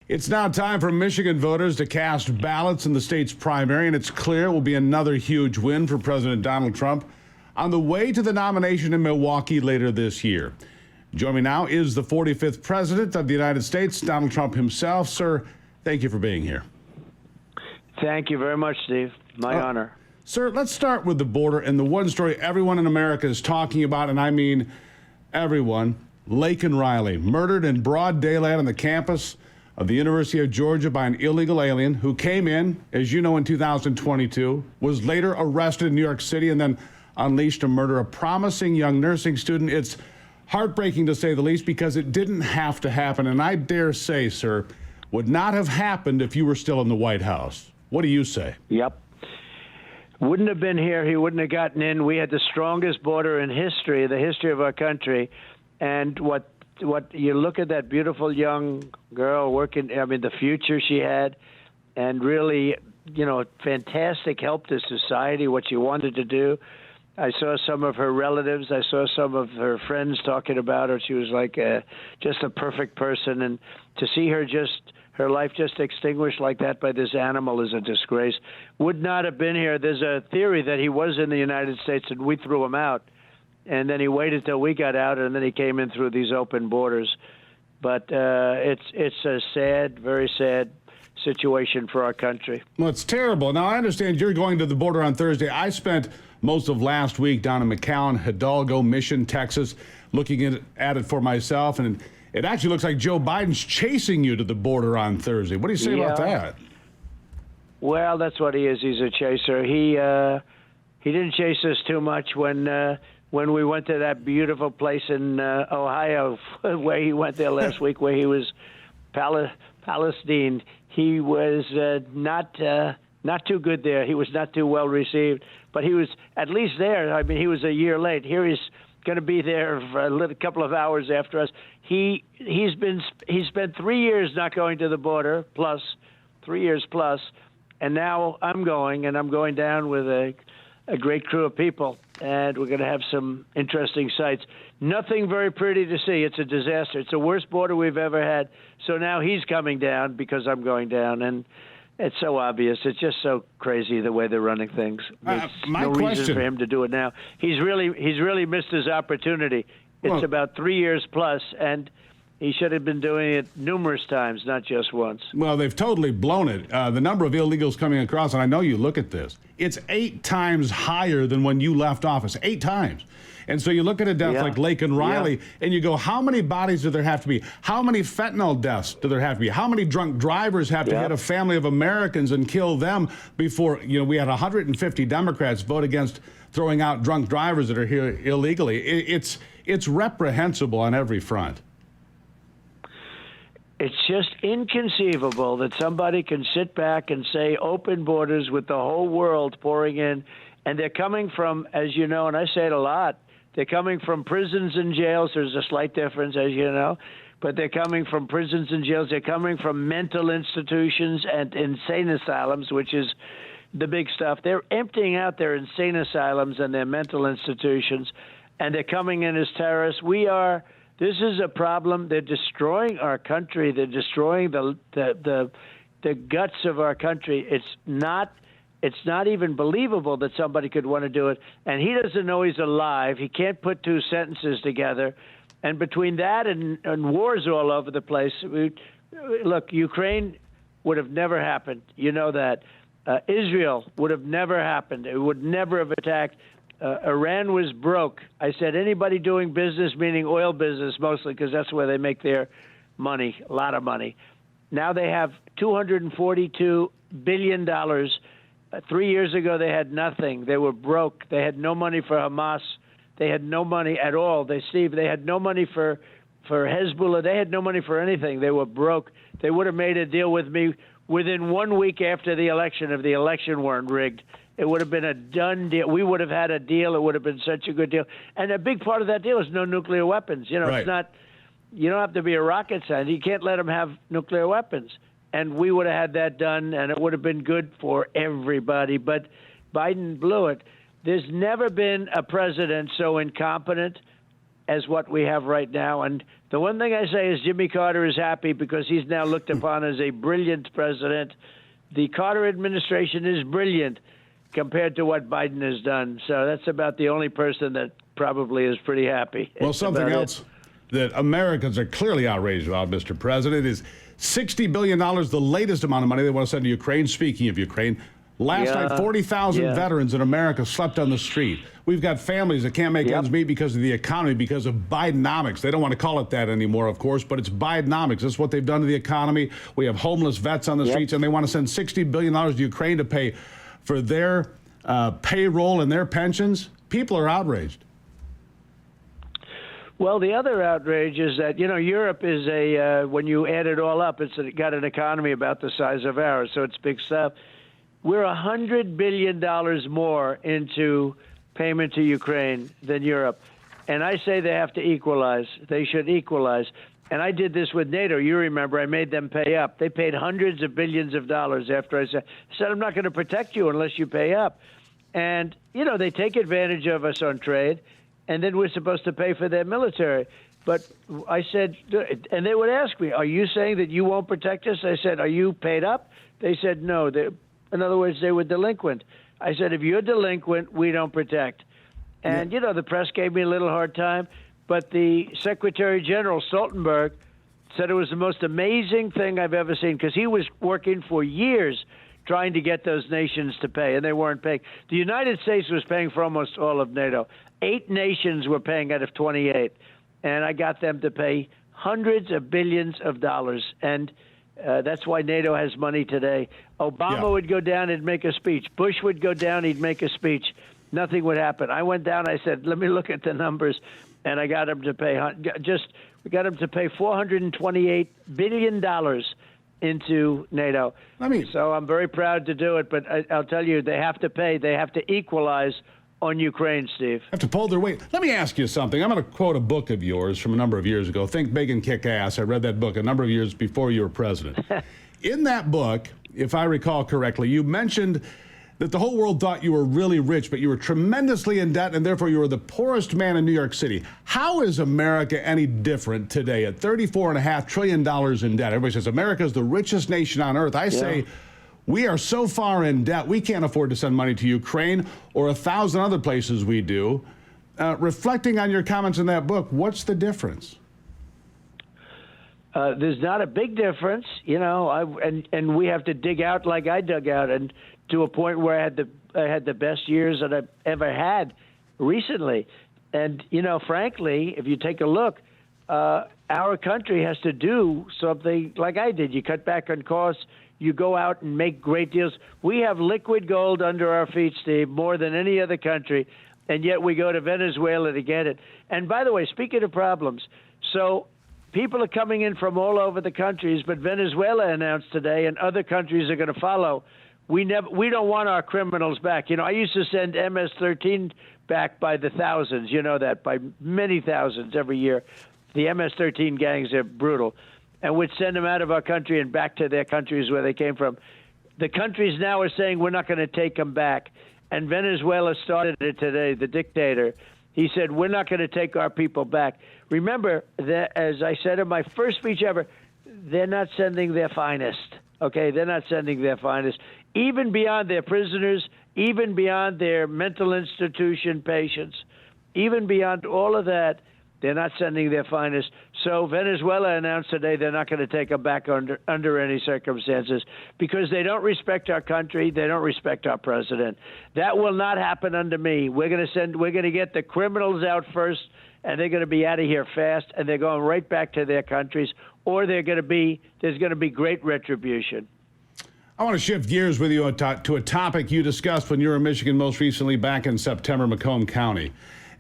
It's now time for Michigan voters to cast ballots in the state's primary, and it's clear it will be another huge win for President Donald Trump on the way to the nomination in Milwaukee later this year. Joining me now is the 45th President of the United States, Donald Trump himself. Sir, thank you for being here. Thank you very much, Steve. My honor. Sir, let's start with the border and the one story everyone in America is talking about, and I mean everyone. Laken Riley, murdered in broad daylight on the campus of the University of Georgia by an illegal alien who came in, as you know, in 2022, was later arrested in New York City and then unleashed to murder a promising young nursing student. It's heartbreaking to say the least because it didn't have to happen, and I dare say, sir, would not have happened if you were still in the White House. What do you say? Yep. Wouldn't have been here. He wouldn't have gotten in. We had the strongest border in history, the history of our country. And what you look at that beautiful young girl working, I mean, the future she had, and really, you know, fantastic help to society, what she wanted to do. I saw some of her relatives. I saw some of her friends talking about her. She was like just a perfect person. And to see her her life just extinguished like that by this animal is a disgrace. Would not have been here. There's a theory that he was in the United States and we threw him out. And then he waited till we got out, and then he came in through these open borders. But it's a sad, very sad situation for our country. Well, it's terrible. Now, I understand you're going to the border on Thursday. I spent most of last week down in McAllen, Hidalgo, Mission, Texas, looking at it for myself. And it actually looks like Joe Biden's chasing you to the border on Thursday. What do you say about that? Well, that's what he is. He's a chaser. He didn't chase us too much when we went to that beautiful place in Ohio, where he went there last week, where he was Palestine. He was not too good there. He was not too well received, but he was at least there. I mean, he was a year late. Here he's going to be there for a couple of hours after us. He spent 3 years not going to the border, plus 3 years plus, and now I'm going, and I'm going down with a great crew of people, and we're going to have some interesting sights. Nothing very pretty to see. It's a disaster. It's the worst border we've ever had. So now he's coming down because I'm going down, and it's so obvious. It's just so crazy the way they're running things. There's no reason for him to do it now. He's really missed his opportunity. It's about 3 years plus, and he should have been doing it numerous times, not just once. Well, they've totally blown it. The number of illegals coming across, and I know you look at this, it's 8 times higher than when you left office, 8 times. And so you look at a death like Laken Riley, and you go, how many bodies do there have to be? How many fentanyl deaths do there have to be? How many drunk drivers have to hit a family of Americans and kill them before, you know, we had 150 Democrats vote against throwing out drunk drivers that are here illegally. It's reprehensible on every front. It's just inconceivable that somebody can sit back and say open borders with the whole world pouring in, and they're coming from, as you know, and I say it a lot, they're coming from prisons and jails. There's a slight difference, as you know, but they're coming from prisons and jails. They're coming from mental institutions and insane asylums, which is the big stuff. They're emptying out their insane asylums and their mental institutions, and they're coming in as terrorists. This is a problem. They're destroying our country. They're destroying the guts of our country. It's not even believable that somebody could want to do it. And he doesn't know he's alive. He can't put 2 sentences together. And between that and wars all over the place, look, Ukraine would have never happened. You know that. Israel would have never happened. It would never have attacked. Iran was broke. I said anybody doing business, meaning oil business mostly, because that's where they make their money, a lot of money. Now they have $242 billion. 3 years ago, they had nothing. They were broke. They had no money for Hamas. They had no money at all. They had no money for Hezbollah. They had no money for anything. They were broke. They would have made a deal with me within 1 week after the election if the election weren't rigged. It would have been a done deal. We would have had a deal. It would have been such a good deal. And a big part of that deal is no nuclear weapons. You know, It's not. You don't have to be a rocket scientist. You can't let them have nuclear weapons. And we would have had that done, and it would have been good for everybody. But Biden blew it. There's never been a president so incompetent as what we have right now. And The one thing I say is Jimmy Carter is happy because he's now looked upon as a brilliant president. The Carter administration is brilliant compared to what Biden has done. So that's about the only person that probably is pretty happy. Well, something else that Americans are clearly outraged about, Mr. President, is $60 billion, the latest amount of money they want to send to Ukraine. Speaking of Ukraine, last night, 40,000 veterans in America slept on the street. We've got families that can't make ends meet because of the economy, because of Bidenomics. They don't want to call it that anymore, of course, but it's Bidenomics. That's what they've done to the economy. We have homeless vets on the streets, and they want to send $60 billion to Ukraine to pay for their payroll and their pensions. People are outraged. Well, the other outrage is that, Europe is when you add it all up, it's got an economy about the size of ours, so it's big stuff. We're $100 billion more into payment to Ukraine than Europe. And I say they have to equalize. They should equalize. And I did this with NATO. You remember, I made them pay up. They paid hundreds of billions of dollars after I said, I'm not going to protect you unless you pay up. And, they take advantage of us on trade, and then we're supposed to pay for their military. But I said, and they would ask me, are you saying that you won't protect us? I said, are you paid up? They said, no. In other words, they were delinquent. I said, if you're delinquent, we don't protect. And, the press gave me a little hard time, but the Secretary General, Stoltenberg, said it was the most amazing thing I've ever seen because he was working for years trying to get those nations to pay, and they weren't paying. The United States was paying for almost all of NATO. 8 nations were paying out of 28, and I got them to pay hundreds of billions of dollars, and that's why NATO has money today. Obama would go down and make a speech. Bush would go down, he'd make a speech. Nothing would happen. I went down, I said, let me look at the numbers, and I got him to pay we got him to pay $428 billion into NATO. So I'm very proud to do it, but I'll tell you, they have to pay. They have to equalize on Ukraine, Steve. Have to pull their weight. Let me ask you something. I'm going to quote a book of yours from a number of years ago, Think Big and Kick Ass. I read that book a number of years before you were president. In that book, if I recall correctly, you mentioned that the whole world thought you were really rich, but you were tremendously in debt, and therefore you were the poorest man in New York City. How is America any different today at $34.5 trillion in debt? Everybody says America is the richest nation on earth. I say we are so far in debt, we can't afford to send money to Ukraine or 1,000 other places we do. Reflecting on your comments in that book, what's the difference? There's not a big difference, and we have to dig out like I dug out, and to a point where I had the best years that I've ever had recently. And, frankly, if you take a look, our country has to do something like I did. You cut back on costs. You go out and make great deals. We have liquid gold under our feet, Steve, more than any other country, and yet we go to Venezuela to get it. And by the way, speaking of problems, so people are coming in from all over the countries, but Venezuela announced today, and other countries are going to follow. We don't want our criminals back. I used to send MS-13 back by the thousands, by many thousands every year. The MS-13 gangs are brutal. And we'd send them out of our country and back to their countries where they came from. The countries now are saying we're not going to take them back. And Venezuela started it today, the dictator. He said, we're not going to take our people back. Remember, that, as I said in my first speech ever, they're not sending their finest. Okay, they're not sending their finest. Even beyond their prisoners, even beyond their mental institution patients, even beyond all of that, they're not sending their finest. So Venezuela announced today they're not going to take them back under any circumstances because they don't respect our country. They don't respect our president. That will not happen under me. We're going to get the criminals out first, and they're going to be out of here fast, and they're going right back to their countries, or there's going to be great retribution. I want to shift gears with you to a topic you discussed when you were in Michigan most recently back in September, Macomb County.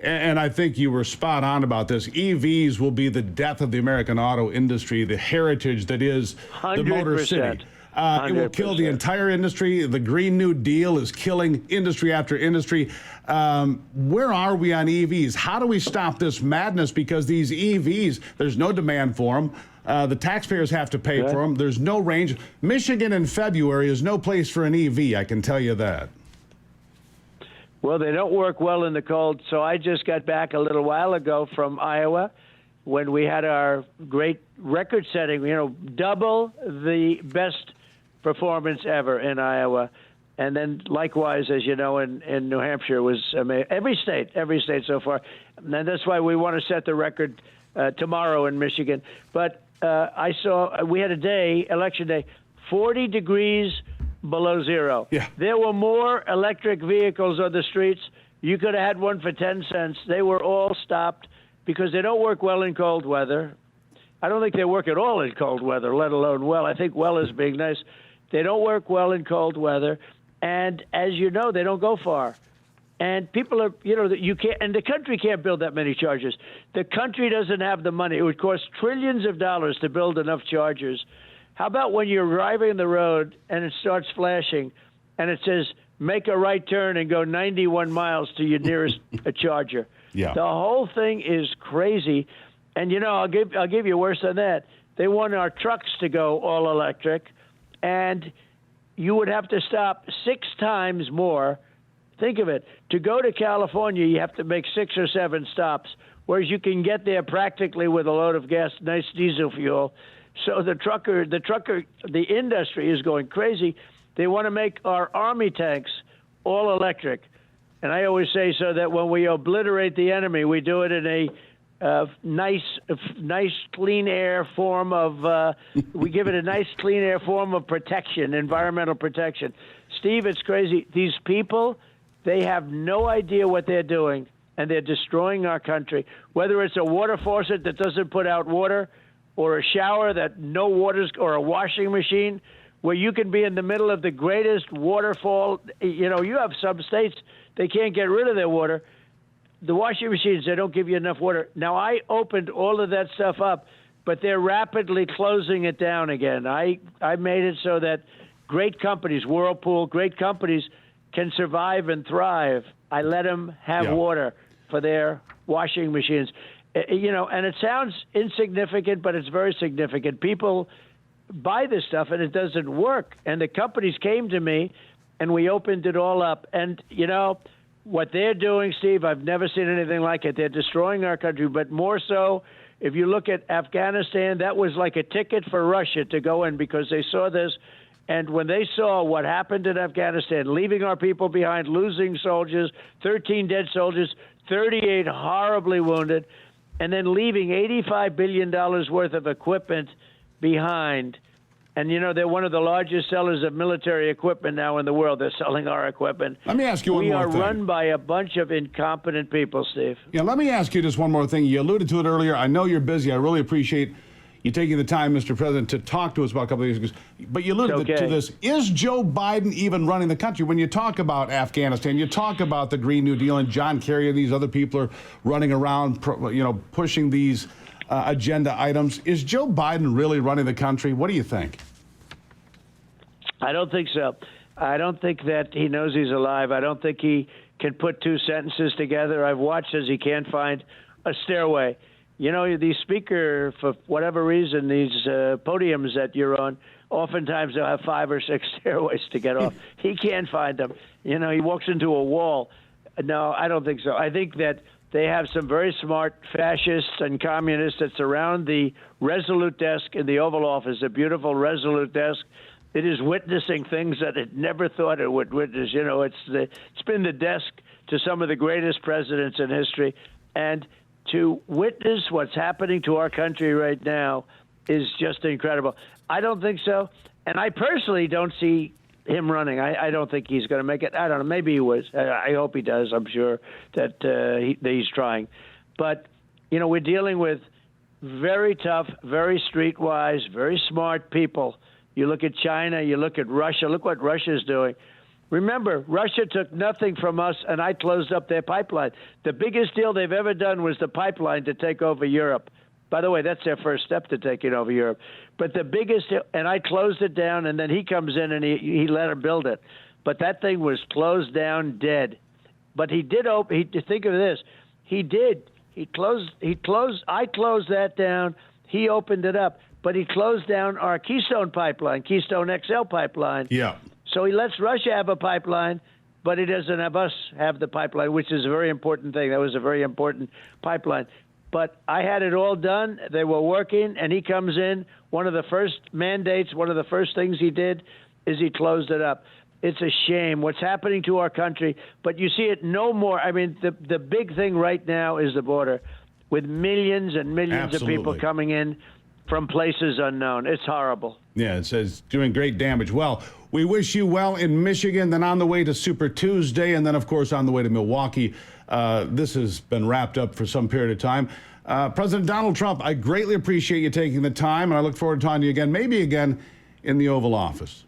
And I think you were spot on about this. EVs will be the death of the American auto industry, the heritage that is the Motor City. It will kill the entire industry. The Green New Deal is killing industry after industry. Where are we on EVs? How do we stop this madness? Because these EVs, there's no demand for them. The taxpayers have to pay for them. There's no range. Michigan in February is no place for an EV, I can tell you that. Well, they don't work well in the cold. So I just got back a little while ago from Iowa, when we had our great record-setting, double the best performance ever in Iowa. And then likewise, as you know, in New Hampshire was amazing. Every state so far. And that's why we want to set the record tomorrow in Michigan. But I saw we had a day, election day, 40 degrees below zero. Yeah. There were more electric vehicles on the streets. You could have had one for 10 cents. They were all stopped because they don't work well in cold weather. I don't think they work at all in cold weather, let alone well. I think well is being nice. They don't work well in cold weather. And as you know, they don't go far. And people are, you can't, and the country can't build that many chargers. The country doesn't have the money. It would cost trillions of dollars to build enough chargers. How about when you're driving the road and it starts flashing and it says, make a right turn and go 91 miles to your nearest charger? Yeah. The whole thing is crazy. And, I'll give you worse than that. They want our trucks to go all electric, and you would have to stop 6 times more. Think of it. To go to California, you have to make 6 or 7 stops, whereas you can get there practically with a load of gas, nice diesel fuel. So the industry is going crazy. They want to make our Army tanks all electric. And I always say so that when we obliterate the enemy, we do it in a nice, clean air form of, we give it a nice, clean air form of protection, environmental protection. Steve, it's crazy. These people, they have no idea what they're doing, and they're destroying our country. Whether it's a water faucet that doesn't put out water, or a shower that no water's, or a washing machine where you can be in the middle of the greatest waterfall. You have some states, they can't get rid of their water. The washing machines, they don't give you enough water. Now, I opened all of that stuff up, but they're rapidly closing it down again. I made it so that great companies, Whirlpool, great companies can survive and thrive. I let them have water for their washing machines. And it sounds insignificant, but it's very significant. People buy this stuff, and it doesn't work. And the companies came to me, and we opened it all up. And, what they're doing, Steve, I've never seen anything like it. They're destroying our country, but more so, if you look at Afghanistan, that was like a ticket for Russia to go in because they saw this. And when they saw what happened in Afghanistan, leaving our people behind, losing soldiers, 13 dead soldiers, 38 horribly wounded, and then leaving $85 billion worth of equipment behind. And, they're one of the largest sellers of military equipment now in the world. They're selling our equipment. Let me ask you one more thing. We are run by a bunch of incompetent people, Steve. Yeah, let me ask you just one more thing. You alluded to it earlier. I know you're busy. I really appreciate you taking the time, Mr. President, to talk to us about a couple of things. But you alluded to this. Is Joe Biden even running the country? When you talk about Afghanistan, you talk about the Green New Deal, and John Kerry and these other people are running around, pushing these agenda items. Is Joe Biden really running the country? What do you think? I don't think so. I don't think that he knows he's alive. I don't think he can put 2 sentences together. I've watched as he can't find a stairway. The speaker, for whatever reason, these podiums that you're on, oftentimes they'll have 5 or 6 stairways to get off. He can't find them. He walks into a wall. No, I don't think so. I think that they have some very smart fascists and communists that surround the Resolute desk in the Oval Office, a beautiful Resolute desk. It is witnessing things that it never thought it would witness. It's been the desk to some of the greatest presidents in history. And to witness what's happening to our country right now is just incredible. I don't think so. And I personally don't see him running. I don't think he's going to make it. I don't know. Maybe he was. I hope he does. I'm sure that he's trying. But, we're dealing with very tough, very streetwise, very smart people. You look at China, you look at Russia. Look what Russia's doing. Remember, Russia took nothing from us, and I closed up their pipeline. The biggest deal they've ever done was the pipeline to take over Europe. By the way, that's their first step to taking over Europe. But the biggest, and I closed it down, and then he comes in and he let him build it. But that thing was closed down dead. But he did open. Think of this. He did. I closed that down. He opened it up. But he closed down our Keystone pipeline, Keystone XL pipeline. Yeah. So he lets Russia have a pipeline, but he doesn't have us have the pipeline, which is a very important thing. That was a very important pipeline. But I had it all done. They were working, and he comes in. One of the first mandates, one of the first things he did is he closed it up. It's a shame what's happening to our country, but you see it no more. I mean, the big thing right now is the border, with millions and millions Absolutely. of people coming in from places unknown. It's horrible. Yeah, it says doing great damage. Well, we wish you well in Michigan, then on the way to Super Tuesday, and then, of course, on the way to Milwaukee. This has been wrapped up for some period of time. President Donald Trump, I greatly appreciate you taking the time, and I look forward to talking to you again, maybe again in the Oval Office.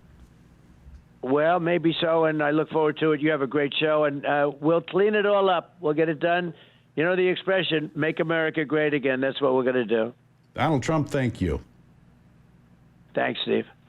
Well, maybe so, and I look forward to it. You have a great show, and we'll clean it all up. We'll get it done. You know the expression, make America great again. That's what we're going to do. Donald Trump, thank you. Thanks, Steve.